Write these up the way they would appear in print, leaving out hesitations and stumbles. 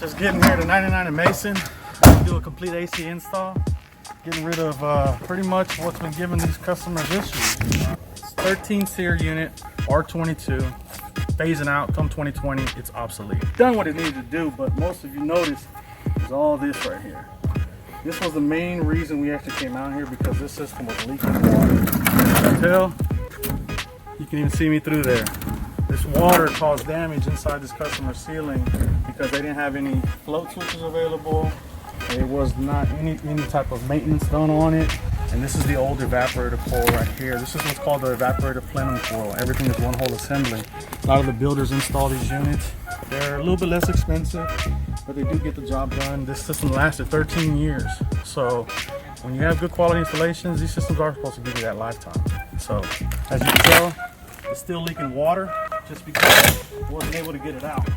Just getting here to 99 and Mason, do a complete AC install, getting rid of pretty much what's been giving these customers issues. It's 13 Seer unit, R22, phasing out come 2020, it's obsolete. Done what it needed to do, but most of you notice is all this right here. This was the main reason we actually came out here, because this system was leaking water. Until you can even see me through there. This water caused damage inside this customer's ceiling because they didn't have any float switches available. There was not any type of maintenance done on it. And this is the old evaporator coil right here. This is what's called the evaporator plenum coil. Everything is one whole assembly. A lot of the builders install these units. They're a little bit less expensive, but they do get the job done. This system lasted 13 years. So when you have good quality installations, these systems are supposed to give you that lifetime. So as you can tell, it's still leaking water just because it wasn't able to get it out.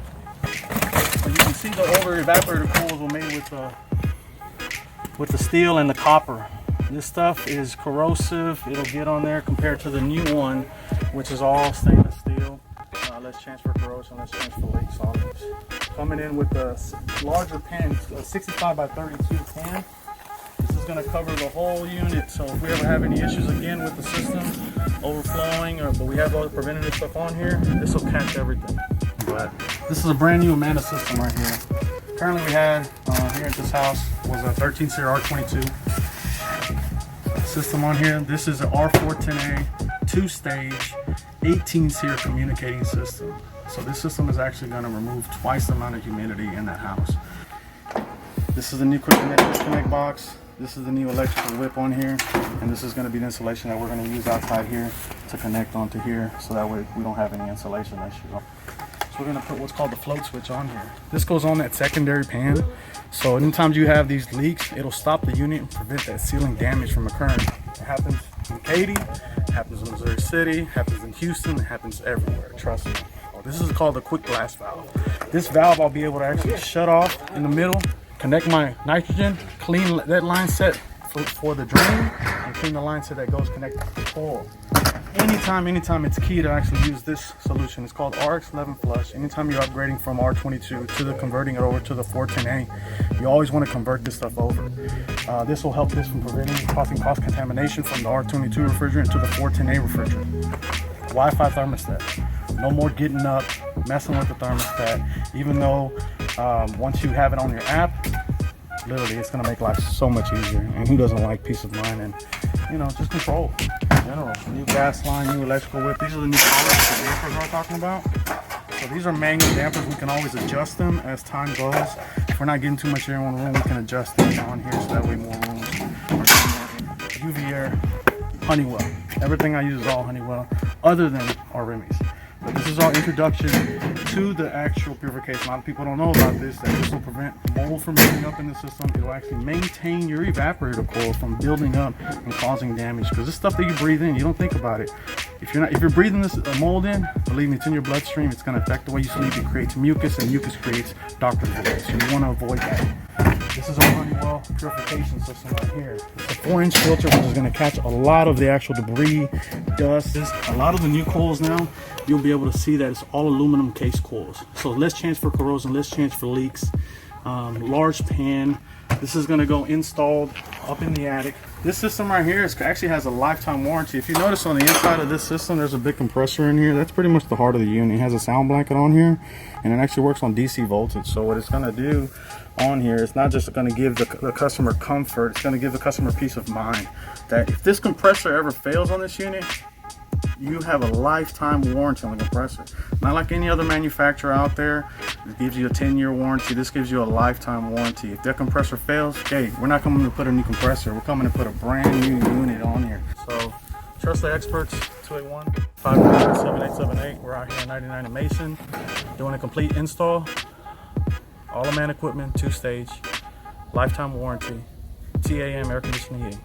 As you can see, the older evaporator coils were made with the steel and the copper. This stuff is corrosive. It'll get on there compared to the new one, which is all stainless steel. Less chance for corrosion, less chance for leaks on it. Coming in with a larger pan, a 65 by 32 pan. This is going to cover the whole unit, so if we ever have any issues again with the system overflowing, but we have all the preventative stuff on here, this will catch everything. But this is a brand new Amana system right here. Currently we had here at this house was a 13 Seer R22 system on here. This is an R410A 2-stage 18 Seer communicating system. So this system is actually going to remove twice the amount of humidity in that house. This is the new quick disconnect box. This is the new electrical whip on here, and this is going to be the insulation that we're going to use outside here to connect onto here, so that way we don't have any insulation issue. So we're going to put what's called the float switch on here. This goes on that secondary pan, so anytime you have these leaks, it'll stop the unit and prevent that ceiling damage from occurring. It happens in Katy, it happens in Missouri City, it happens in Houston, it happens everywhere, trust me. This is called the quick blast valve. This valve I'll be able to actually shut off in the middle, connect my nitrogen, clean that line set for the drain, and clean the line set that goes connected to the coil. Anytime it's key to actually use this solution. It's called RX11 flush. Anytime you're upgrading from R22 to converting it over to the 410A, you always want to convert this stuff over. This will help this from causing cross contamination from the R22 refrigerant to the 410A refrigerant. Wi-Fi thermostat. No more getting up, messing with the thermostat, even though once you have it on your app, literally it's going to make life so much easier. And who doesn't like peace of mind and, just control in general. New gas line, new electrical whip. These are the new collars the dampers we're talking about. So these are manual dampers. We can always adjust them as time goes. If we're not getting too much air in one room, we can adjust these on here so that way more rooms are UV air. Honeywell. Everything I use is all Honeywell, other than our Remy's. But this is our introduction to the actual purification. A lot of people don't know about this, that this will prevent mold from building up in the system. It will actually maintain your evaporator coil from building up and causing damage. Because this stuff that you breathe in, you don't think about it. If you're breathing this mold in, believe me, it's in your bloodstream. It's going to affect the way you sleep. It creates mucus, and mucus creates doctor's voice. So you want to avoid that. This is our Honeywell purification system right here. It's a 4-inch filter, which is going to catch a lot of the actual debris, dust. A lot of the new coils now, you'll be able to see that it's all aluminum case coils. So less chance for corrosion, less chance for leaks. Large pan. This is going to go installed up in the attic. This system right here actually has a lifetime warranty. If you notice on the inside of this system, there's a big compressor in here. That's pretty much the heart of the unit. It has a sound blanket on here, and it actually works on DC voltage. So what it's going to do on here, it's not just going to give the customer comfort, it's going to give the customer peace of mind that if this compressor ever fails on this unit, you have a lifetime warranty on the compressor. Not like any other manufacturer out there that gives you a 10-year warranty. This gives you a lifetime warranty. If that compressor fails, okay, we're not coming to put a new compressor, we're coming to put a brand new unit on here. So trust the experts. 281-500-7878. We're out here in 99 and Mason doing a complete install. All Amana equipment, 2-stage, lifetime warranty, TAM air conditioning heating.